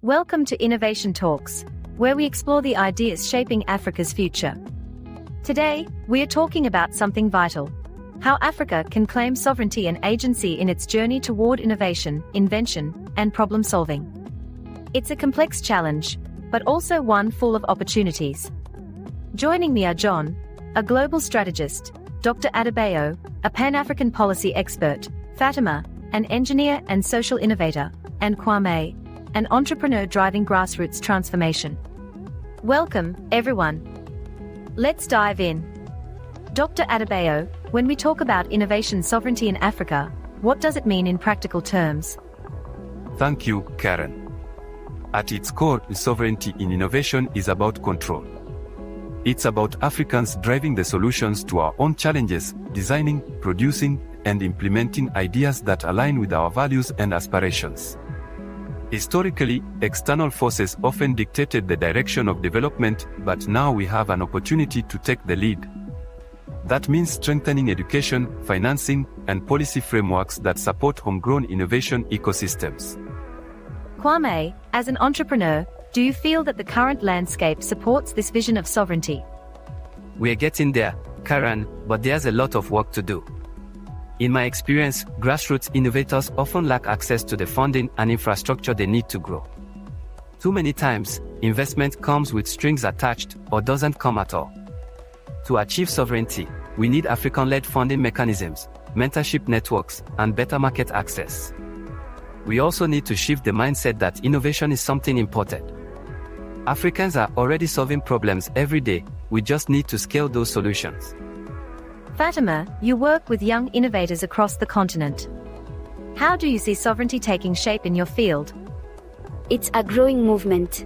Welcome to Innovation Talks, where we explore the ideas shaping Africa's future. Today, we are talking about something vital: how Africa can claim sovereignty and agency in its journey toward innovation, invention, and problem solving. It's a complex challenge, but also one full of opportunities. Joining me are John, a global strategist, Dr. Adebayo, a Pan-African policy expert, Fatima, an engineer and social innovator, and Kwame, an entrepreneur driving grassroots transformation. Welcome, everyone. Let's dive in. Dr. Adebayo, when we talk about innovation sovereignty in Africa, what does it mean in practical terms? Thank you, Karen. At its core, sovereignty in innovation is about control. It's about Africans driving the solutions to our own challenges, designing, producing, and implementing ideas that align with our values and aspirations. Historically, external forces often dictated the direction of development, but now we have an opportunity to take the lead. That means strengthening education, financing, and policy frameworks that support homegrown innovation ecosystems. Kwame, as an entrepreneur, do you feel that the current landscape supports this vision of sovereignty? We're getting there, Karen, but there's a lot of work to do. In my experience, grassroots innovators often lack access to the funding and infrastructure they need to grow. Too many times, investment comes with strings attached or doesn't come at all. To achieve sovereignty, we need African-led funding mechanisms, mentorship networks, and better market access. We also need to shift the mindset that innovation is something imported. Africans are already solving problems every day, we just need to scale those solutions. Fatima, you work with young innovators across the continent. How do you see sovereignty taking shape in your field? It's a growing movement.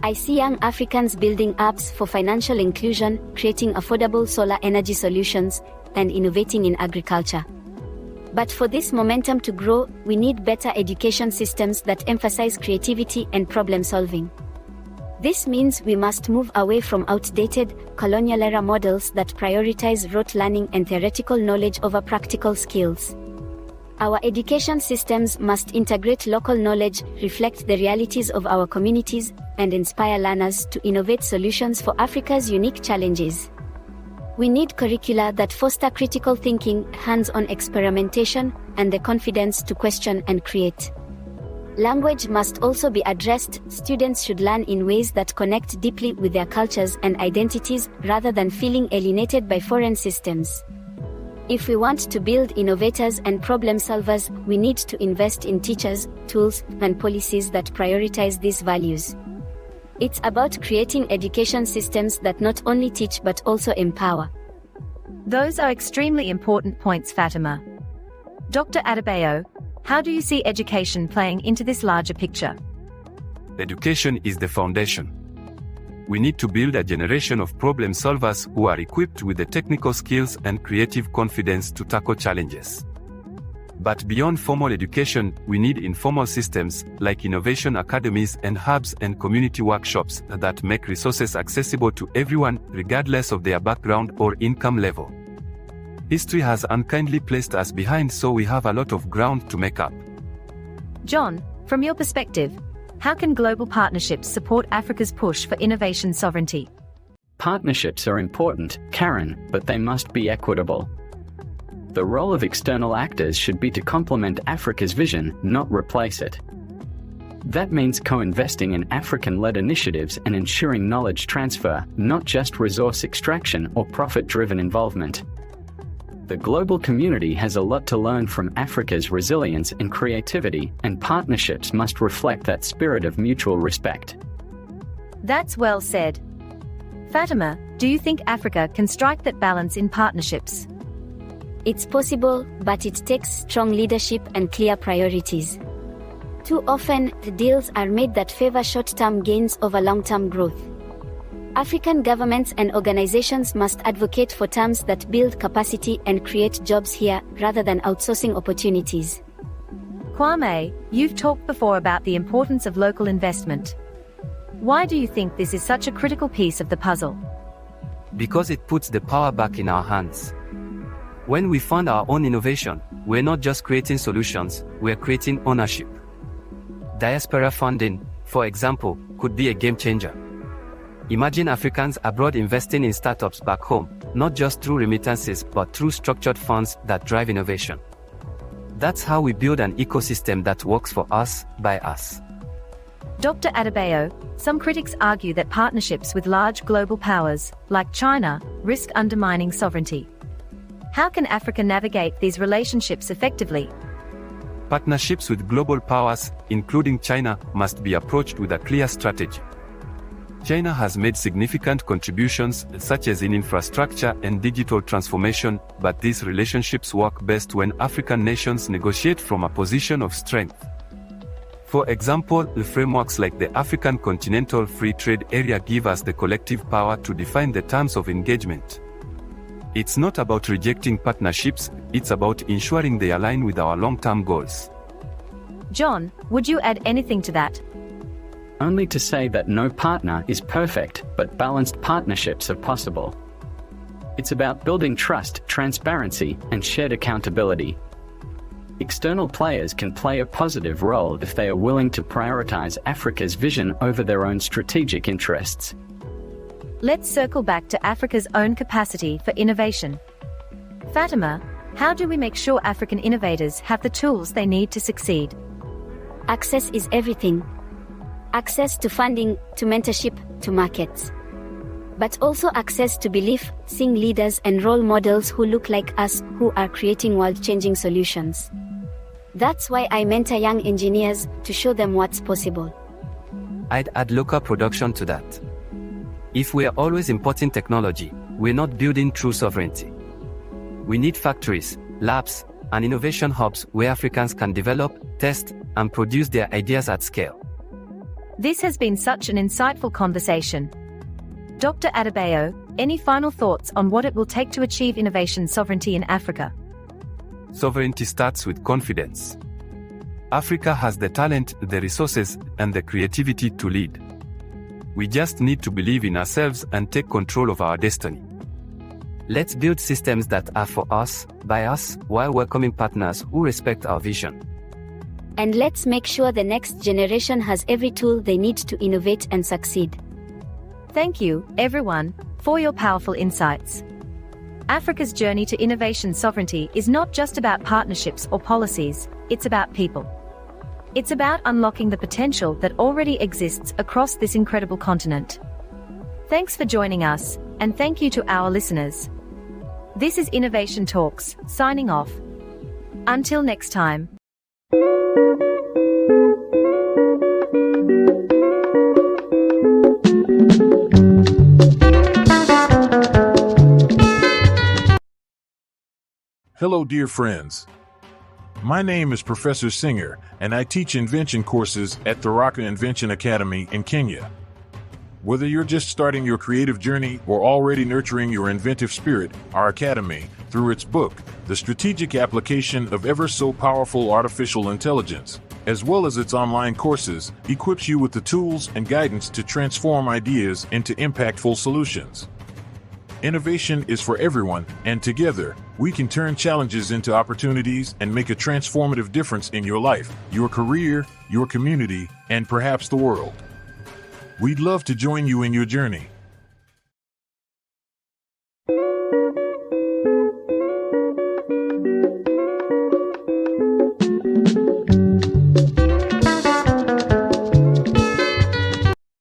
I see young Africans building apps for financial inclusion, creating affordable solar energy solutions, and innovating in agriculture. But for this momentum to grow, we need better education systems that emphasize creativity and problem solving. This means we must move away from outdated, colonial-era models that prioritize rote learning and theoretical knowledge over practical skills. Our education systems must integrate local knowledge, reflect the realities of our communities, and inspire learners to innovate solutions for Africa's unique challenges. We need curricula that foster critical thinking, hands-on experimentation, and the confidence to question and create. Language must also be addressed. Students should learn in ways that connect deeply with their cultures and identities, rather than feeling alienated by foreign systems. If we want to build innovators and problem solvers, we need to invest in teachers, tools, and policies that prioritize these values. It's about creating education systems that not only teach but also empower. Those are extremely important points, Fatima. Dr. Adebayo, how do you see education playing into this larger picture? Education is the foundation. We need to build a generation of problem solvers who are equipped with the technical skills and creative confidence to tackle challenges. But beyond formal education, we need informal systems, like innovation academies and hubs and community workshops that make resources accessible to everyone, regardless of their background or income level. History has unkindly placed us behind, so we have a lot of ground to make up. John, from your perspective, how can global partnerships support Africa's push for innovation sovereignty? Partnerships are important, Karen, but they must be equitable. The role of external actors should be to complement Africa's vision, not replace it. That means co-investing in African-led initiatives and ensuring knowledge transfer, not just resource extraction or profit-driven involvement. The global community has a lot to learn from Africa's resilience and creativity, and partnerships must reflect that spirit of mutual respect. That's well said. Fatima, do you think Africa can strike that balance in partnerships? It's possible, but it takes strong leadership and clear priorities. Too often, the deals are made that favor short-term gains over long-term growth. African governments and organizations must advocate for terms that build capacity and create jobs here, rather than outsourcing opportunities. Kwame, you've talked before about the importance of local investment. Why do you think this is such a critical piece of the puzzle? Because it puts the power back in our hands. When we fund our own innovation, we're not just creating solutions, we're creating ownership. Diaspora funding, for example, could be a game changer. Imagine Africans abroad investing in startups back home, not just through remittances but through structured funds that drive innovation. That's how we build an ecosystem that works for us, by us. Dr. Adebayo, some critics argue that partnerships with large global powers, like China, risk undermining sovereignty. How can Africa navigate these relationships effectively? Partnerships with global powers, including China, must be approached with a clear strategy. China has made significant contributions, such as in infrastructure and digital transformation, but these relationships work best when African nations negotiate from a position of strength. For example, the frameworks like the African Continental Free Trade Area give us the collective power to define the terms of engagement. It's not about rejecting partnerships, it's about ensuring they align with our long-term goals. John, would you add anything to that? Only to say that no partner is perfect, but balanced partnerships are possible. It's about building trust, transparency, and shared accountability. External players can play a positive role if they are willing to prioritize Africa's vision over their own strategic interests. Let's circle back to Africa's own capacity for innovation. Fatima, how do we make sure African innovators have the tools they need to succeed? Access is everything. Access to funding, to mentorship, to markets. But also access to belief, seeing leaders and role models who look like us, who are creating world-changing solutions. That's why I mentor young engineers, to show them what's possible. I'd add local production to that. If we are always importing technology, we're not building true sovereignty. We need factories, labs, and innovation hubs where Africans can develop, test, and produce their ideas at scale. This has been such an insightful conversation. Dr. Adebayo, any final thoughts on what it will take to achieve innovation sovereignty in Africa? Sovereignty starts with confidence. Africa has the talent, the resources, and the creativity to lead. We just need to believe in ourselves and take control of our destiny. Let's build systems that are for us, by us, while welcoming partners who respect our vision. And let's make sure the next generation has every tool they need to innovate and succeed. Thank you, everyone, for your powerful insights. Africa's journey to innovation sovereignty is not just about partnerships or policies, it's about people. It's about unlocking the potential that already exists across this incredible continent. Thanks for joining us, and thank you to our listeners. This is Innovation Talks, signing off. Until next time. Hello, dear friends. My name is Professor Singer, and I teach Invention courses at the Raka Invention Academy in Kenya. Whether you're just starting your creative journey or already nurturing your inventive spirit, our academy, through its book, The Strategic Application of Ever So Powerful Artificial Intelligence, as well as its online courses, equips you with the tools and guidance to transform ideas into impactful solutions. Innovation is for everyone, and together, we can turn challenges into opportunities and make a transformative difference in your life, your career, your community, and perhaps the world. We'd love to join you in your journey.